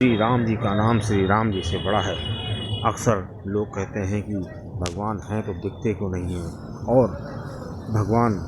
श्री राम जी का नाम श्री राम जी से बड़ा है। अक्सर लोग कहते हैं कि भगवान हैं तो दिखते क्यों नहीं हैं, और भगवान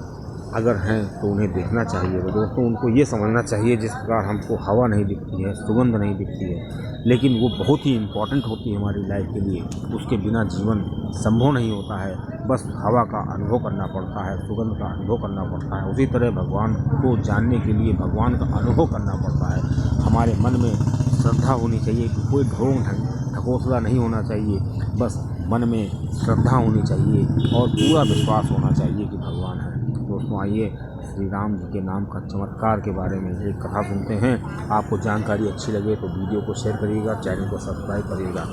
अगर हैं तो उन्हें देखना चाहिए। तो दोस्तों, उनको ये समझना चाहिए जिस प्रकार हमको हवा नहीं दिखती है, सुगंध नहीं दिखती है, लेकिन वो बहुत ही इम्पॉर्टेंट होती है हमारी लाइफ के लिए। उसके बिना जीवन संभव नहीं होता है। बस हवा का अनुभव करना पड़ता है, सुगंध का अनुभव करना पड़ता है। उसी तरह भगवान को जानने के लिए भगवान का अनुभव करना पड़ता है। हमारे मन में श्रद्धा होनी चाहिए कि कोई ढोंग ढकोसला नहीं होना चाहिए। बस मन में श्रद्धा होनी चाहिए और पूरा विश्वास होना चाहिए कि भगवान है। दोस्तों, आइए श्री राम जी के नाम का चमत्कार के बारे में एक कथा सुनते हैं। आपको जानकारी अच्छी लगे तो वीडियो को शेयर करिएगा, चैनल को सब्सक्राइब करिएगा।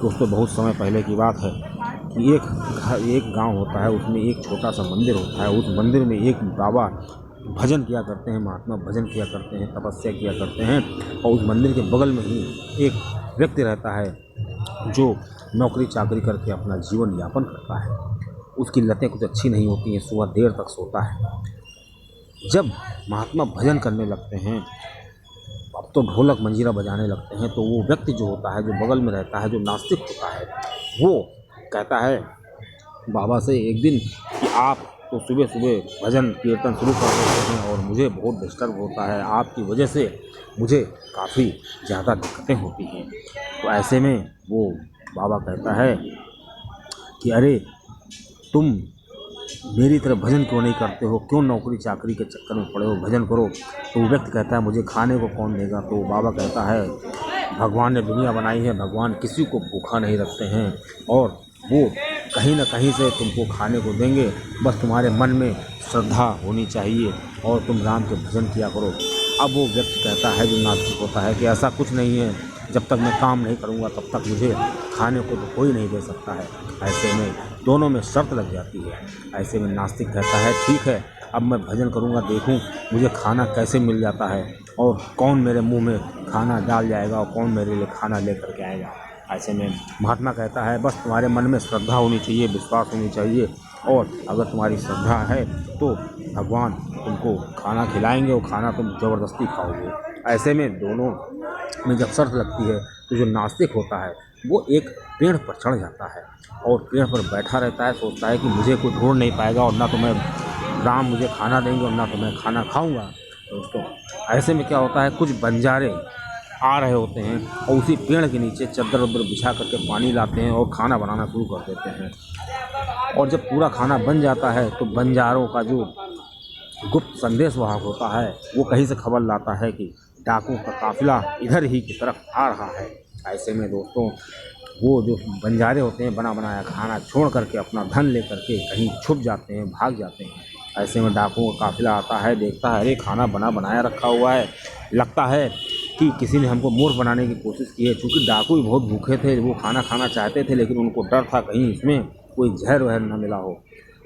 दोस्तों, बहुत समय पहले की बात है कि एक गांव होता है, उसमें एक छोटा सा मंदिर होता है। उस मंदिर में एक बाबा भजन किया करते हैं, महात्मा भजन किया करते हैं, तपस्या किया करते हैं। और उस मंदिर के बगल में ही एक व्यक्ति रहता है जो नौकरी चाकरी करके अपना जीवन यापन करता है। उसकी लतें कुछ अच्छी नहीं होती हैं, सुबह देर तक सोता है। जब महात्मा भजन करने लगते हैं, अब तो ढोलक मंजीरा बजाने लगते हैं, तो वो व्यक्ति जो होता है, जो बगल में रहता है, जो नास्तिक होता है, वो कहता है बाबा से एक दिन कि आप तो सुबह सुबह भजन कीर्तन शुरू कर देते हैं और मुझे बहुत डिस्टर्ब होता है, आपकी वजह से मुझे काफ़ी ज़्यादा दिक्कतें होती हैं। तो ऐसे में वो बाबा कहता है कि अरे, तुम मेरी तरह भजन क्यों नहीं करते हो, क्यों नौकरी चाकरी के चक्कर में पड़े हो, भजन करो। तो वो व्यक्ति कहता है मुझे खाने को कौन देगा। तो बाबा कहता है भगवान ने दुनिया बनाई है, भगवान किसी को भूखा नहीं रखते हैं, और वो कहीं ना कहीं से तुमको खाने को देंगे। बस तुम्हारे मन में श्रद्धा होनी चाहिए और तुम राम के भजन किया करो। अब वो व्यक्ति कहता है, जो नास्तिक होता है, कि ऐसा कुछ नहीं है, जब तक मैं काम नहीं करूँगा तब तक मुझे खाने को तो कोई नहीं दे सकता है। ऐसे में दोनों में शर्त लग जाती है। ऐसे में नास्तिक कहता है ठीक है, अब मैं भजन करूँगा, देखूँ मुझे खाना कैसे मिल जाता है और कौन मेरे मुंह में खाना डाल जाएगा और कौन मेरे लिए खाना लेकर के आएगा। ऐसे में महात्मा कहता है बस तुम्हारे मन में श्रद्धा होनी चाहिए, विश्वास होनी चाहिए, और अगर तुम्हारी श्रद्धा है तो भगवान तुमको खाना खिलाएंगे और खाना तुम ज़बरदस्ती खाओगे। ऐसे में दोनों में जब शर्त लगती है तो जो नास्तिक होता है वो एक पेड़ पर चढ़ जाता है और पेड़ पर बैठा रहता है, सोचता है कि मुझे कोई ढूंढ नहीं पाएगा और ना तो मैं राम मुझे खाना देंगे और ना तो मैं खाना खाऊंगा। दोस्तों, ऐसे में क्या होता है, कुछ बंजारे आ रहे होते हैं और उसी पेड़ के नीचे चद्दर उद्दर बिछा करके पानी लाते हैं और खाना बनाना शुरू कर देते हैं। और जब पूरा खाना बन जाता है तो बंजारों का जो गुप्त संदेश वाहक होता है वो कहीं से खबर लाता है कि डाकू का काफिला इधर ही की तरफ आ रहा है। ऐसे में दोस्तों, वो जो बंजारे होते हैं बना बनाया खाना छोड़ करके अपना धन लेकर के कहीं छुप जाते हैं, भाग जाते हैं। ऐसे में डाकुओं का काफिला आता है, देखता है अरे खाना बना बनाया रखा हुआ है, लगता है कि किसी ने हमको मूर्ख बनाने की कोशिश की है। क्योंकि डाकू भी बहुत भूखे थे, वो खाना खाना चाहते थे, लेकिन उनको डर था कहीं इसमें कोई जहर वहर न मिला हो।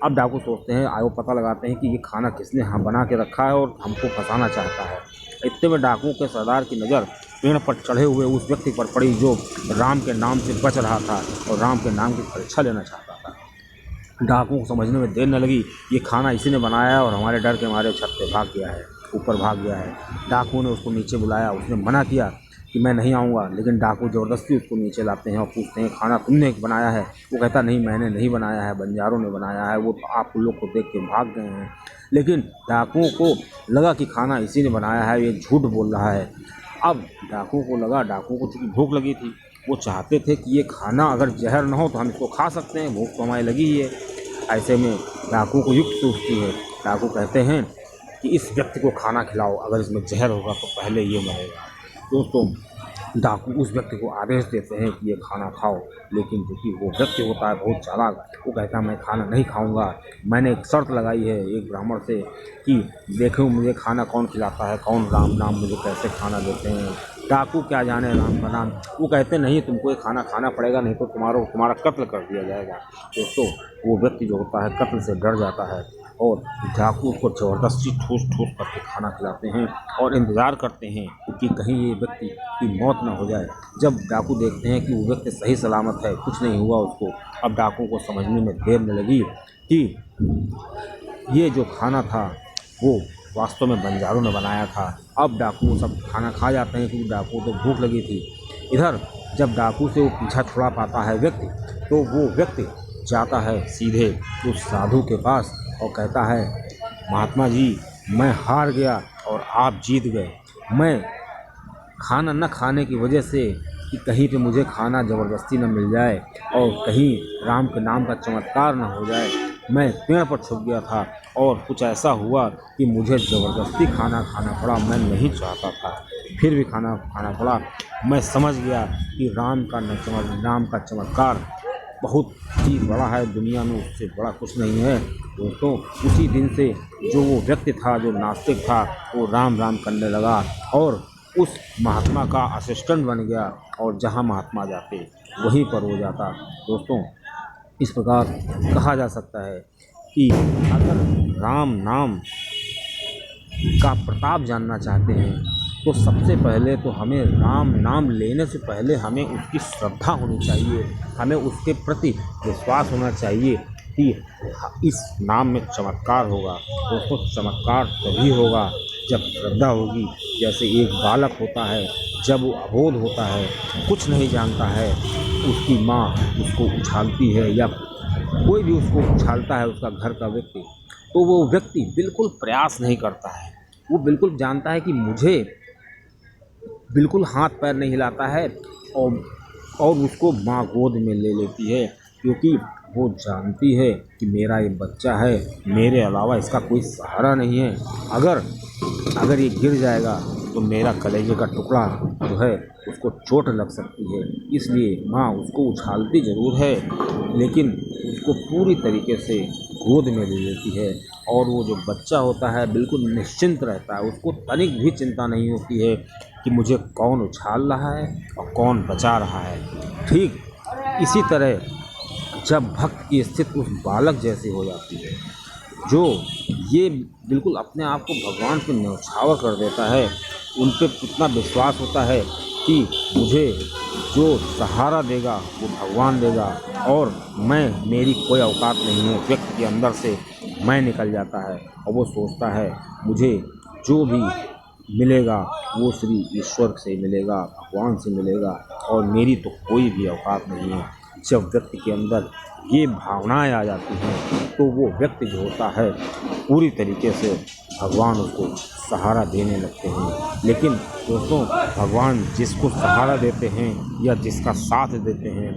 अब डाकू सोचते हैं, आयो पता लगाते हैं कि ये खाना किसने हम बना के रखा है और हमको फंसाना चाहता है। इतने में डाकुओं के सरदार की नज़र पेड़ पर चढ़े हुए उस व्यक्ति पर पड़ी जो राम के नाम से बच रहा था और राम के नाम की परीक्षा लेना चाहता था। डाकुओं को समझने में देर न लगी, ये खाना इसी ने बनाया है और हमारे डर के हमारे छत पे भाग गया है, ऊपर भाग गया है। डाकुओं ने उसको नीचे बुलाया, उसने मना किया कि मैं नहीं आऊँगा, लेकिन डाकू ज़बरदस्ती उसको नीचे लाते हैं और पूछते हैं खाना तुमने बनाया है। वो कहता नहीं, मैंने नहीं बनाया है, बंजारों ने बनाया है, वो तो आप लोग को देख के भाग गए हैं। लेकिन डाकुओं को लगा कि खाना इसी ने बनाया है, ये झूठ बोल रहा है। अब डाकुओं को लगा, डाकुओं को चूँकि भूख लगी थी, वो चाहते थे कि ये खाना अगर जहर ना हो तो हम इसको खा सकते हैं, भूख तो हमारी लगी ही है। ऐसे में डाकुओं को युक्त सूझती है। डाकू कहते हैं कि इस व्यक्ति को खाना खिलाओ, अगर इसमें जहर होगा तो पहले ये मरेगा। दोस्तों, डाकू उस व्यक्ति को आदेश देते हैं कि ये खाना खाओ, लेकिन क्योंकि वो व्यक्ति होता है बहुत चालाक, वो कहता है मैं खाना नहीं खाऊंगा। मैंने एक शर्त लगाई है एक ब्राह्मण से कि देखो मुझे खाना कौन खिलाता है, कौन राम नाम मुझे कैसे खाना देते हैं। डाकू क्या जाने राम का नाम। वो कहते नहीं, तुमको ये खाना खाना पड़ेगा, नहीं तो तुम्हारा कत्ल कर दिया जाएगा। दोस्तों, वो व्यक्ति जो होता है कत्ल से डर जाता है और डाकू उसको ज़बरदस्ती ठूस ठूस करके खाना खिलाते हैं और इंतज़ार करते हैं कि कहीं ये व्यक्ति की मौत ना हो जाए। जब डाकू देखते हैं कि वो व्यक्ति सही सलामत है, कुछ नहीं हुआ उसको, अब डाकू को समझने में देर न लगी कि ये जो खाना था वो वास्तव में बंजारों ने बनाया था। अब डाकू सब खाना खा जाते हैं क्योंकि डाकू तो भूख लगी थी। इधर जब डाकू से वो पीछा छुड़ा पाता है व्यक्ति, तो वो व्यक्ति जाता है सीधे उस साधु के पास और कहता है, महात्मा जी, मैं हार गया और आप जीत गए। मैं खाना न खाने की वजह से कि कहीं पे मुझे खाना ज़बरदस्ती न मिल जाए और कहीं राम के नाम का चमत्कार न हो जाए, मैं पेड़ पर छुप गया था और कुछ ऐसा हुआ कि मुझे ज़बरदस्ती खाना खाना पड़ा। मैं नहीं चाहता था, फिर भी खाना खाना पड़ा। मैं समझ गया कि राम का चमत्कार बहुत ही बड़ा है, दुनिया में उससे बड़ा कुछ नहीं है। दोस्तों, उसी दिन से जो वो व्यक्ति था, जो नास्तिक था, वो राम राम करने लगा और उस महात्मा का असिस्टेंट बन गया और जहाँ महात्मा जाते वहीं पर हो जाता। दोस्तों, इस प्रकार कहा जा सकता है कि अगर राम नाम का प्रताप जानना चाहते हैं तो सबसे पहले तो हमें राम नाम लेने से पहले हमें उसकी श्रद्धा होनी चाहिए, हमें उसके प्रति विश्वास होना चाहिए कि इस नाम में चमत्कार होगा। दोस्तों, चमत्कार तभी होगा जब श्रद्धा होगी। जैसे एक बालक होता है, जब वो अबोध होता है, कुछ नहीं जानता है, उसकी माँ उसको उछालती है या कोई भी उसको उछालता है, उसका घर का व्यक्ति, तो वो व्यक्ति बिल्कुल प्रयास नहीं करता है। वो बिल्कुल जानता है कि मुझे बिल्कुल हाथ पैर नहीं हिलाता है और उसको माँ गोद में ले लेती है, क्योंकि वो जानती है कि मेरा ये बच्चा है, मेरे अलावा इसका कोई सहारा नहीं है। अगर ये गिर जाएगा तो मेरा कलेजे का टुकड़ा जो है उसको चोट लग सकती है। इसलिए माँ उसको उछालती ज़रूर है, लेकिन उसको पूरी तरीके से गोद में ले लेती है और वो जो बच्चा होता है बिल्कुल निश्चिंत रहता है। उसको तनिक भी चिंता नहीं होती है कि मुझे कौन उछाल रहा है और कौन बचा रहा है। ठीक इसी तरह जब भक्त की स्थिति उस बालक जैसी हो जाती है, जो ये बिल्कुल अपने आप को भगवान पे न्यौछावर कर देता है, उन पे इतना विश्वास होता है कि मुझे जो सहारा देगा वो भगवान देगा और मेरी कोई औकात नहीं है। व्यक्ति के अंदर से मैं निकल जाता है और वो सोचता है मुझे जो भी मिलेगा वो श्री ईश्वर से मिलेगा, भगवान से मिलेगा और मेरी तो कोई भी औकात नहीं है। जब व्यक्ति के अंदर ये भावनाएं आ जाती हैं तो वो व्यक्ति जो होता है पूरी तरीके से भगवान उसको सहारा देने लगते हैं। लेकिन दोस्तों, भगवान जिसको सहारा देते हैं या जिसका साथ देते हैं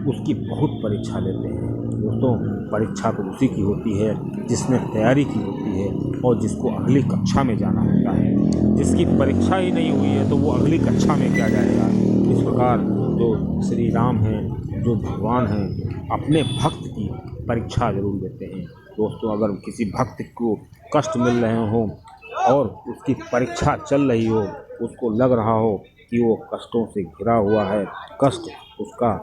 उसकी बहुत परीक्षा लेते हैं। दोस्तों, परीक्षा तो उसी की होती है जिसने तैयारी की होती है और जिसको अगली कक्षा में जाना होता है। जिसकी परीक्षा ही नहीं हुई है तो वो अगली कक्षा में क्या जाएगा। इस प्रकार जो श्री राम हैं, जो भगवान हैं, अपने भक्त की परीक्षा जरूर लेते हैं। दोस्तों, अगर किसी भक्त को कष्ट मिल रहे हों और उसकी परीक्षा चल रही हो, उसको लग रहा हो कि वो कष्टों से घिरा हुआ है, कष्ट उसका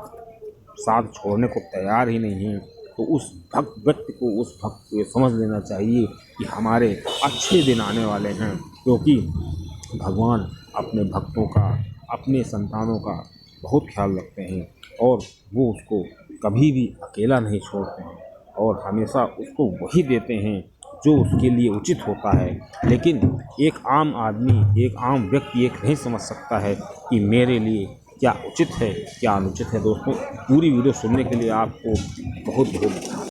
साथ छोड़ने को तैयार ही नहीं है, तो उस व्यक्ति को ये समझ लेना चाहिए कि हमारे अच्छे दिन आने वाले हैं, क्योंकि भगवान अपने भक्तों का, अपने संतानों का बहुत ख्याल रखते हैं और वो उसको कभी भी अकेला नहीं छोड़ते हैं और हमेशा उसको वही देते हैं जो उसके लिए उचित होता है। लेकिन एक आम आदमी, एक आम व्यक्ति एक नहीं समझ सकता है कि मेरे लिए क्या उचित है, क्या अनुचित है। दोस्तों, पूरी वीडियो सुनने के लिए आपको बहुत बहुत